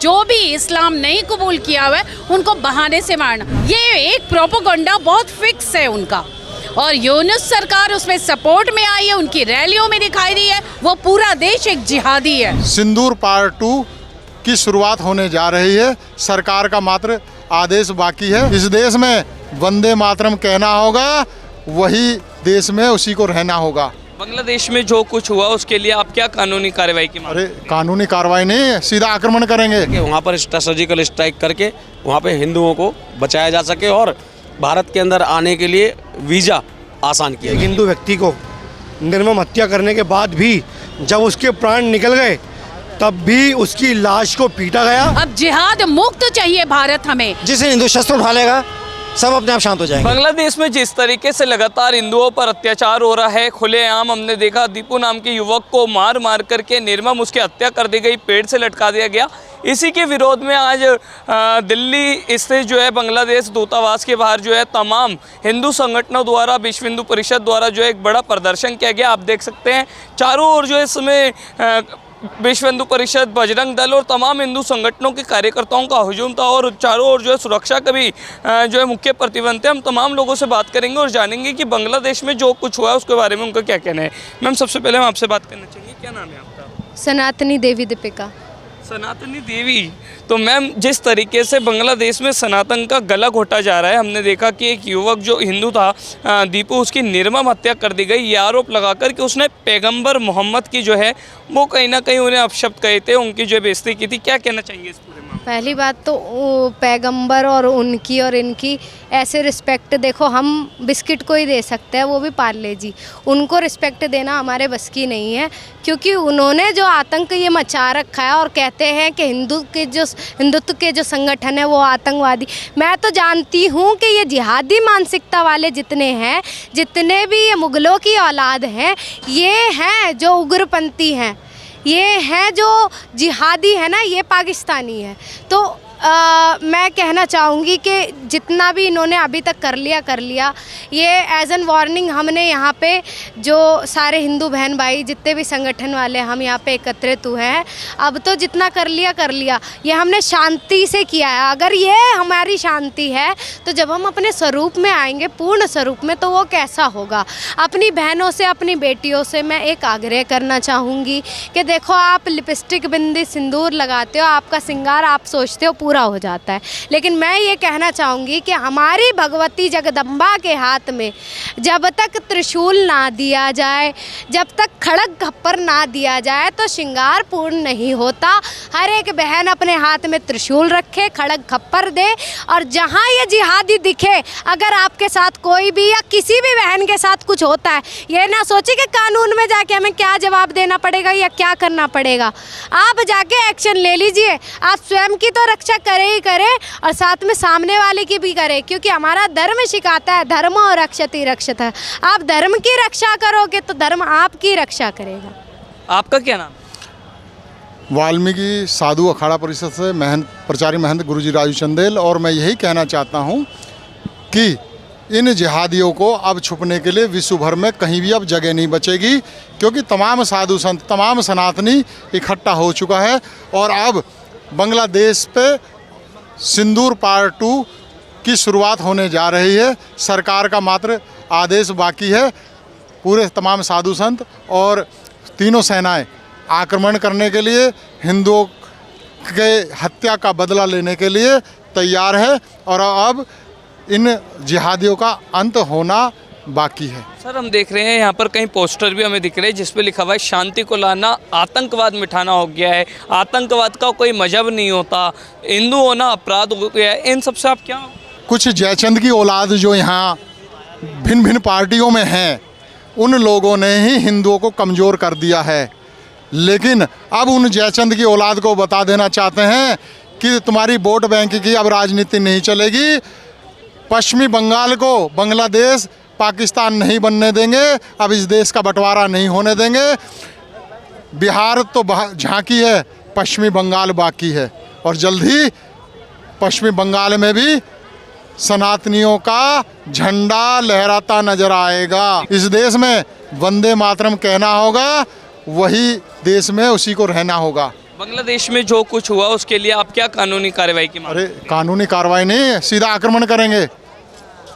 जो भी इस्लाम नहीं कबूल किया हुआ है उनको बहाने से मारना, ये एक प्रोपेगेंडा बहुत फिक्स है उनका। और यूनुस सरकार उसमें सपोर्ट में आई है, उनकी रैलियों में दिखाई दी है, वो पूरा देश एक जिहादी है। सिंदूर पार्ट 2 की शुरुआत होने जा रही है, सरकार का मात्र आदेश बाकी है। इस देश में वंदे मातरम कहना होगा, वही देश में उसी को रहना होगा। बांग्लादेश में जो कुछ हुआ उसके लिए आप क्या कानूनी कार्रवाई की मांग? अरे कानूनी कार्रवाई नहीं, सीधा आक्रमण करेंगे। कि वहाँ पर सर्जिकल स्ट्राइक करके वहाँ पे हिंदुओं को बचाया जा सके और भारत के अंदर आने के लिए वीज़ा आसान किया। एक हिंदू व्यक्ति को निर्मम हत्या करने के बाद भी जब उसके प्राण निकल गए तब भी उसकी लाश को पीटा गया। अब जिहाद मुक्त चाहिए भारत हमें। जिसे हिंदू शस्त्र उठा लेगा सब अपने आप शांत हो जाएंगे। बांग्लादेश में जिस तरीके से लगातार हिंदुओं पर अत्याचार हो रहा है, खुलेआम हमने देखा दीपू नाम के युवक को मार मार करके निर्मम उसकी हत्या कर दी गई, पेड़ से लटका दिया गया। इसी के विरोध में आज दिल्ली स्थित जो है बांग्लादेश दूतावास के बाहर जो है तमाम हिंदू संगठनों द्वारा, विश्व हिंदू परिषद द्वारा जो है एक बड़ा प्रदर्शन किया गया। आप देख सकते हैं चारों ओर जो है इसमें विश्व हिंदू परिषद, बजरंग दल और तमाम हिंदू संगठनों के कार्यकर्ताओं का हुजूम था और चारों ओर जो है सुरक्षा का भी जो है मुख्य प्रतिबंध थे। हम तमाम लोगों से बात करेंगे और जानेंगे कि बांग्लादेश में जो कुछ हुआ है उसके बारे में उनका क्या कहना है। मैम, सबसे पहले हम आपसे बात करना चाहेंगे, क्या नाम है आपका? सनातनी देवी दीपिका। सनातनी देवी, तो मैम जिस तरीके से बांग्लादेश में सनातन का गला घोटा जा रहा है, हमने देखा कि एक युवक जो हिंदू था दीपू, उसकी निर्मम हत्या कर दी गई, ये आरोप लगाकर कि उसने पैगंबर मोहम्मद की जो है वो कहीं ना कहीं उन्हें अपशब्द कहे थे, उनकी जो बेइज्जती की थी। क्या कहना चाहिए इस पूरे मामले? पहली बात तो पैगंबर और उनकी और इनकी ऐसे रिस्पेक्ट, देखो हम बिस्किट को ही दे सकते हैं, वो भी पार्ले जी, उनको रिस्पेक्ट देना हमारे बस की नहीं है, क्योंकि उन्होंने जो आतंक ये मचा रखा है और कहते हैं कि हिंदुत्व के जो संगठन है वो आतंकवादी। मैं तो जानती हूँ कि ये जिहादी मानसिकता वाले जितने हैं, जितने भी ये मुगलों की औलाद हैं, ये हैं जो उग्रपंथी हैं, ये हैं जो जिहादी है ना, ये पाकिस्तानी है। तो मैं कहना चाहूँगी कि जितना भी इन्होंने अभी तक कर लिया, ये एज एन वार्निंग हमने यहाँ पे जो सारे हिंदू बहन भाई जितने भी संगठन वाले हम यहाँ पे एकत्रित हुए हैं, अब तो जितना कर लिया ये हमने शांति से किया है। अगर ये हमारी शांति है तो जब हम अपने स्वरूप में आएंगे, पूर्ण स्वरूप में, तो वो कैसा होगा। अपनी बहनों से, अपनी बेटियों से मैं एक आग्रह करना चाहूँगी कि देखो, आप लिपस्टिक, बिंदी, सिंदूर लगाते हो, आपका श्रृंगार आप सोचते हो पूरा हो जाता है, लेकिन मैं ये कहना चाहूँगी कि हमारी भगवती जगदम्बा के हाथ में जब तक त्रिशूल ना दिया जाए, जब तक खड़ग खप्पर ना दिया जाए, तो श्रृंगार पूर्ण नहीं होता। हर एक बहन अपने हाथ में त्रिशूल रखे, खड़ग खप्पर दे, और जहाँ ये जिहादी दिखे, अगर आपके साथ कोई भी या किसी भी बहन के साथ कुछ होता है, ये ना सोचे कि कानून में जाके हमें क्या जवाब देना पड़ेगा या क्या करना पड़ेगा। आप जाके एक्शन ले लीजिए, आप स्वयं की तो रक्षा करे ही करे और साथ में सामने वाले की भी करे, क्योंकि हमारा धर्म सिखाता है, धर्म और रक्षति रक्षत है। आप धर्म की रक्षा करोगे तो धर्म आपकी रक्षा करेगा। आपका क्या नाम? वाल्मीकि साधु अखाड़ा परिषद से प्रचारी महंत गुरुजी राजू चंदेल। और मैं यही कहना चाहता हूँ कि इन जिहादियों को अब छुपने के लिए विश्व भर में कहीं भी अब जगह नहीं बचेगी, क्योंकि तमाम साधु संत, तमाम सनातनी इकट्ठा हो चुका है। और अब बांग्लादेश पे सिंदूर पार्ट 2 की शुरुआत होने जा रही है, सरकार का मात्र आदेश बाकी है। पूरे तमाम साधु संत और तीनों सेनाएं आक्रमण करने के लिए, हिंदुओं के हत्या का बदला लेने के लिए तैयार है, और अब इन जिहादियों का अंत होना बाकी है। सर, हम देख रहे हैं यहाँ पर कहीं पोस्टर भी हमें दिख रहे हैं जिस पे लिखा हुआ है शांति को लाना आतंकवाद मिटाना हो गया है, आतंकवाद का कोई मजहब नहीं होता, हिंदू होना अपराध हो गया है। इन सबसे आप क्या? कुछ जयचंद की औलाद जो यहाँ भिन्न भिन्न पार्टियों में हैं, उन लोगों ने ही हिंदुओं को कमज़ोर कर दिया है। लेकिन अब उन जयचंद की औलाद को बता देना चाहते हैं कि तुम्हारी वोट बैंक की अब राजनीति नहीं चलेगी। पश्चिमी बंगाल को बांग्लादेश, पाकिस्तान नहीं बनने देंगे, अब इस देश का बंटवारा नहीं होने देंगे। बिहार तो झांकी है, पश्चिमी बंगाल बाकी है, और जल्द ही पश्चिमी बंगाल में भी सनातनियों का झंडा लहराता नजर आएगा। इस देश में वंदे मातरम कहना होगा, वही देश में उसी को रहना होगा। बांग्लादेश में जो कुछ हुआ उसके लिए आप क्या कानूनी कार्रवाई की मांग? अरे कानूनी कार्रवाई नहीं, सीधा आक्रमण करेंगे।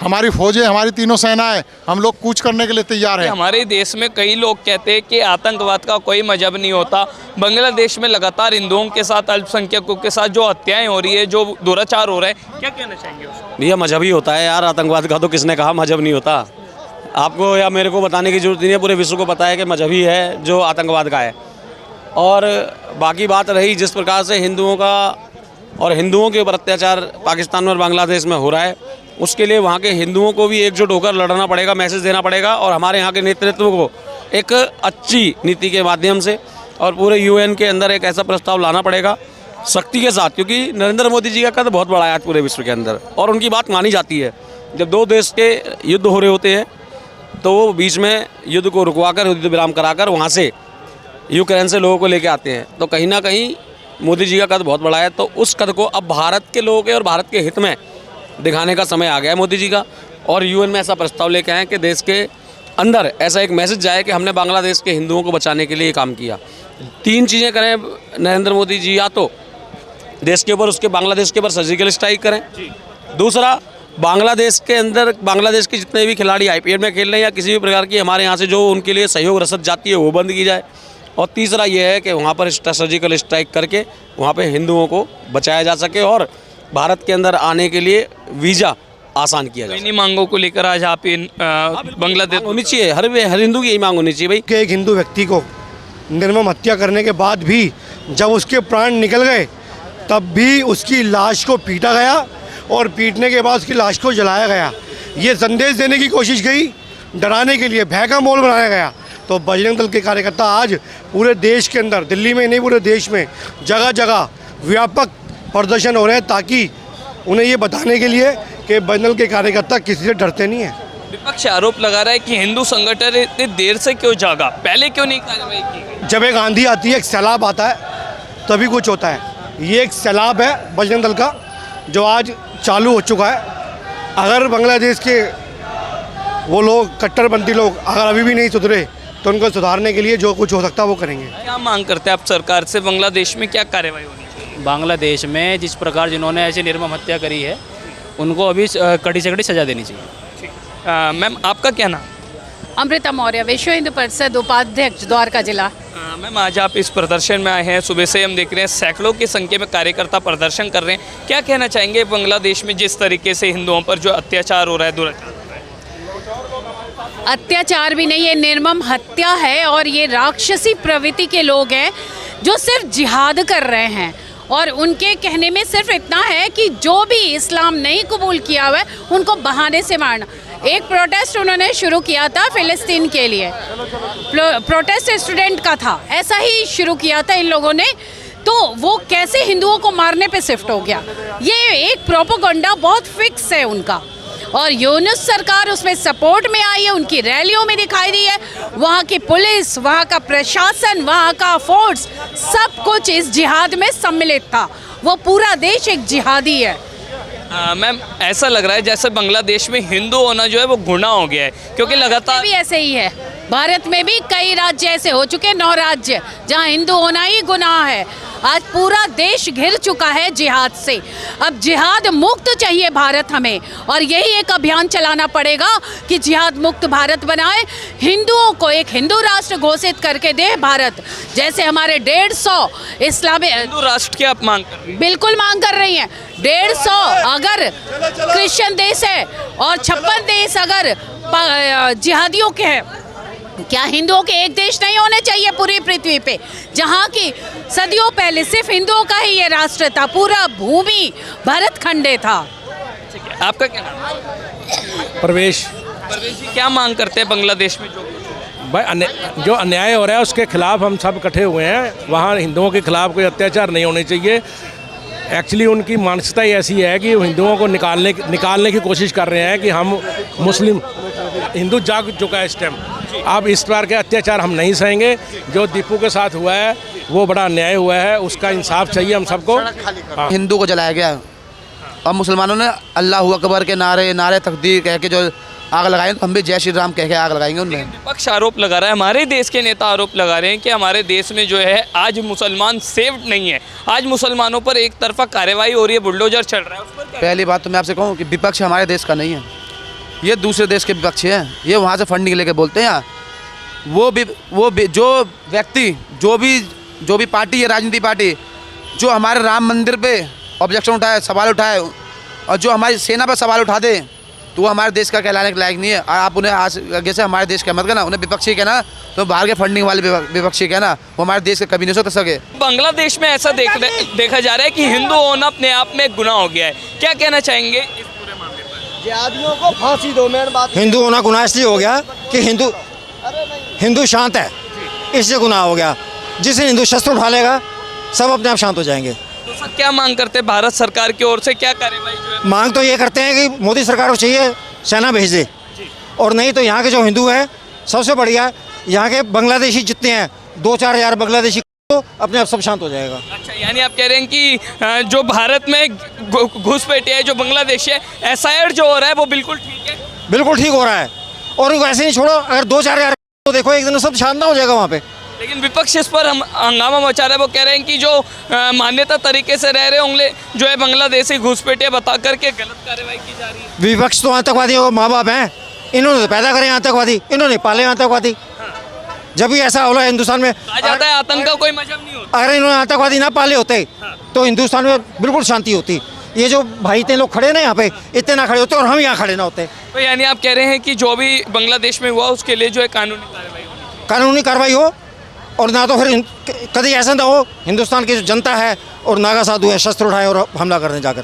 हमारी फौजें, हमारी तीनों सेनाएं, हम लोग कूच करने के लिए तैयार हैं। हमारे देश में कई लोग कहते हैं कि आतंकवाद का कोई मजहब नहीं होता। बांग्लादेश में लगातार हिंदुओं के साथ, अल्पसंख्यकों के साथ जो हत्याएं हो रही है, जो दुराचार हो रहा है, क्या कहना चाहेंगे उसको? भैया मजहब ही होता है यार, आतंकवाद का तो किसने कहा मजहब नहीं होता। आपको या मेरे को बताने की जरूरत नहीं है, पूरे विश्व को पता है कि मजहब ही है जो आतंकवाद का है। और बाकी बात रही जिस प्रकार से हिंदुओं का और हिंदुओं के ऊपर अत्याचार पाकिस्तान और बांग्लादेश में हो रहा है, उसके लिए वहाँ के हिंदुओं को भी एकजुट होकर लड़ना पड़ेगा, मैसेज देना पड़ेगा। और हमारे यहाँ के नेतृत्व को एक अच्छी नीति के माध्यम से और पूरे यूएन के अंदर एक ऐसा प्रस्ताव लाना पड़ेगा सख्ती के साथ, क्योंकि नरेंद्र मोदी जी का कद बहुत बड़ा है आज पूरे विश्व के अंदर और उनकी बात मानी जाती है। जब दो देश के युद्ध हो रहे होते हैं तो वो बीच में युद्ध को रुकवाकर, युद्ध विराम कराकर वहाँ से यूक्रेन से लोगों को लेके आते हैं, तो कहीं ना कहीं मोदी जी का कद बहुत बड़ा है। तो उस कद को अब भारत के लोगों के और भारत के हित में दिखाने का समय आ गया है मोदी जी का। और यूएन में ऐसा प्रस्ताव लेके आए कि देश के अंदर ऐसा एक मैसेज जाए कि हमने बांग्लादेश के हिंदुओं को बचाने के लिए ये काम किया। तीन चीज़ें करें नरेंद्र मोदी जी, या तो देश के ऊपर, उसके बांग्लादेश के ऊपर सर्जिकल स्ट्राइक करें। दूसरा, बांग्लादेश के अंदर बांग्लादेश के जितने भी खिलाड़ी आईपीएल में खेल रहे हैं या किसी भी प्रकार की हमारे यहाँ से जो उनके लिए सहयोग रसद जाती है वो बंद की जाए। और तीसरा ये है कि वहाँ पर सर्जिकल स्ट्राइक करके वहाँ पे हिंदुओं को बचाया जा सके और भारत के अंदर आने के लिए वीज़ा आसान किया जाए। इन्हीं मांगों को लेकर आज आप इन बांग्लादेश होनी चाहिए, हर हिंदू की यही मांग होनी चाहिए भाई। कि एक हिंदू व्यक्ति को निर्मम हत्या करने के बाद भी जब उसके प्राण निकल गए तब भी उसकी लाश को पीटा गया और पीटने के बाद उसकी लाश को जलाया गया। ये संदेश देने की कोशिश गई, डराने के लिए भय का माहौल बनाया गया। तो बजरंग दल के कार्यकर्ता आज पूरे देश के अंदर, दिल्ली में नहीं पूरे देश में जगह जगह व्यापक प्रदर्शन हो रहे हैं ताकि उन्हें ये बताने के लिए कि बजरंग दल के कार्यकर्ता किसी से डरते नहीं हैं। विपक्ष आरोप लगा रहा है कि हिंदू संगठन इतनी देर से क्यों जागा, पहले क्यों नहीं कार्रवाई की गई? जब एक आंधी आती है, एक सैलाब आता है, तभी कुछ होता है। ये एक सैलाब है बजरंग दल का जो आज चालू हो चुका है। अगर बांग्लादेश के वो लोग, कट्टरपंथी लोग, अगर अभी भी नहीं सुधरे तो उनको सुधारने के लिए जो कुछ हो सकता है वो करेंगे। क्या मांग करते हैं आप सरकार से? बांग्लादेश में क्या कार्रवाई होनी चाहिए? बांग्लादेश में जिस प्रकार जिन्होंने ऐसी निर्मम हत्या करी है उनको अभी कड़ी से कड़ी सज़ा देनी चाहिए। मैम आपका क्या नाम? अमृता मौर्य, विश्व हिंदू परिषद उपाध्यक्ष, द्वारका जिला। मैम आज आप इस प्रदर्शन में आए हैं, सुबह से हम देख रहे हैं सैकड़ों की संख्या में कार्यकर्ता प्रदर्शन कर रहे हैं। क्या कहना चाहेंगे बांग्लादेश में जिस तरीके से हिंदुओं पर जो अत्याचार हो रहा है, दुराचार? अत्याचार भी नहीं, ये निर्मम हत्या है और ये राक्षसी प्रवृत्ति के लोग हैं जो सिर्फ जिहाद कर रहे हैं। और उनके कहने में सिर्फ इतना है कि जो भी इस्लाम नहीं कबूल किया हुआ है उनको बहाने से मारना। एक प्रोटेस्ट उन्होंने शुरू किया था फ़िलिस्तीन के लिए, प्रोटेस्ट स्टूडेंट का था, ऐसा ही शुरू किया था इन लोगों ने। तो वो कैसे हिंदुओं को मारने पे शिफ्ट हो गया, ये एक प्रोपोगंडा बहुत फिक्स है उनका। और यूनुस सरकार उसमें सपोर्ट में आई है, उनकी रैलियों में दिखाई दी है। वहाँ की पुलिस, वहाँ का प्रशासन, वहाँ का फोर्स, सब कुछ इस जिहाद में सम्मिलित था। वो पूरा देश एक जिहादी है। मैम ऐसा लग रहा है जैसे बांग्लादेश में हिंदू होना जो है वो गुनाह हो गया है, क्योंकि लगातार भी ऐसे ही है। भारत में भी कई राज्य ऐसे हो चुके, 9 राज्य जहाँ हिंदू होना ही गुनाह है। आज पूरा देश घिर चुका है जिहाद से। अब जिहाद मुक्त चाहिए भारत हमें, और यही एक अभियान चलाना पड़ेगा कि जिहाद मुक्त भारत बनाए, हिंदुओं को एक हिंदू राष्ट्र घोषित करके दे भारत। जैसे हमारे 150 इस्लामी हिंदू राष्ट्र की आप मांग कर रही हैं? बिल्कुल मांग कर रही हैं। 150 अगर क्रिश्चियन देश है और 56 देश अगर जिहादियों के हैं, क्या हिंदुओं के एक देश नहीं होने चाहिए पूरी पृथ्वी पे, जहाँ की सदियों पहले सिर्फ हिंदुओं का ही ये राष्ट्र था, पूरा भूमि भरत खंडे था। आपका क्या नाम है? प्रवेश। परवेश जी, क्या मांग करते हैं बांग्लादेश में जो भाई जो अन्याय हो रहा है उसके खिलाफ हम सब इकट्ठे हुए हैं। वहाँ हिंदुओं के खिलाफ कोई अत्याचार नहीं होने चाहिए। एक्चुअली उनकी मानसिकता ही ऐसी है कि हिंदुओं को निकालने की कोशिश कर रहे हैं कि हम मुस्लिम, हिंदू जाग चुका है इस टाइम। अब इस बार के अत्याचार हम नहीं सहेंगे। जो दीपू के साथ हुआ है वो बड़ा अन्याय हुआ है, उसका इंसाफ चाहिए हम सबको। हिंदू को जलाया गया और मुसलमानों ने अल्लाह अकबर के नारे तकदीर कह के जो आग लगाएंगे तो हम भी जय श्री राम कह के आग लगाएंगे उनमें। विपक्ष आरोप लगा रहा है, हमारे देश के नेता आरोप लगा रहे हैं कि हमारे देश में जो है आज मुसलमान सेफ्ड नहीं है, आज मुसलमानों पर एक तरफा कार्रवाई हो रही है, बुलडोजर चल रहा है। उस पर क्या? पहली बात तो मैं आपसे कहूँ कि विपक्ष हमारे देश का नहीं है, ये दूसरे देश के विपक्ष हैं। ये वहाँ से फंडिंग लेके बोलते हैं। वो भी जो व्यक्ति जो भी पार्टी है, राजनीतिक पार्टी, जो हमारे राम मंदिर पे ऑब्जेक्शन उठाए, सवाल उठाए और जो हमारी सेना पर सवाल उठा दे, तो वो हमारे देश का कहलाने के लायक नहीं है। आप उन्हें आज जैसे हमारे देश का मत कहना, उन्हें विपक्षी कहना, तो बाहर के फंडिंग वाले विपक्षी कहना, वो हमारे देश के कभी नहीं हो सके। बांग्लादेश में ऐसा देखा जा रहा है कि हिंदू होना अपने आप में एक गुनाह हो गया है, क्या कहना चाहेंगे इस पूरे मामले पर? जिहादियों को फांसी दो। मेन बात, हिंदू होना गुनाह इसलिए हो गया कि हिंदू शांत है, इसलिए गुनाह हो गया। जिस दिन हिंदू शस्त्र उठा लेगा सब अपने आप शांत हो जाएंगे। तो सर क्या मांग करते हैं भारत सरकार की ओर से, क्या कार्रवाई जो है? मांग तो ये करते हैं कि मोदी सरकार को चाहिए सेना भेज दे, और नहीं तो यहाँ के जो हिंदू हैं सबसे बढ़िया यहाँ के बांग्लादेशी जितने हैं 2-4 हज़ार बांग्लादेशी, तो अपने आप सब शांत हो जाएगा। अच्छा, यानी आप कह रहे हैं कि जो भारत में घुसपैठे है, जो बांग्लादेश है, एसआईआर जो हो रहा है वो बिल्कुल ठीक है? बिल्कुल ठीक हो रहा है, और उनको ऐसे नहीं छोड़ो। अगर 2-4 हज़ार तो देखो एक दिन सब शांत हो जाएगा वहाँ पे। लेकिन विपक्ष इस पर हंगामा मचा रहा है, वो कह रहे हैं कि जो मान्यता तरीके से रह रहे होंगे जो है बांग्लादेशी घुसपैठे बता करके गलत कार्रवाई की जा रही है। विपक्ष तो आतंकवादियों के माँ बाप हैं, इन्होंने तो पैदा करे आतंकवादी, इन्होंने पाले आतंकवादी। जब भी ऐसा होला हिंदुस्तान में, कहा जाता है आतंक का कोई मजहब नहीं होता। अगर इन्होंने आतंकवादी ना पाले होते तो हिंदुस्तान में बिल्कुल शांति होती। ये जो भाई इतने लोग खड़े ना यहाँ पे, इतने ना खड़े होते और हम यहाँ खड़े ना होते। तो यानी आप कह रहे हैं कि जो भी बांग्लादेश में हुआ उसके लिए जो है कानूनी कार्रवाई होनी चाहिए। कानूनी कार्रवाई हो, और ना तो फिर कभी ऐसा ना हो हिंदुस्तान की जो जनता है और नागा साधु है शस्त्र उठाए और हमला कर दें जाकर।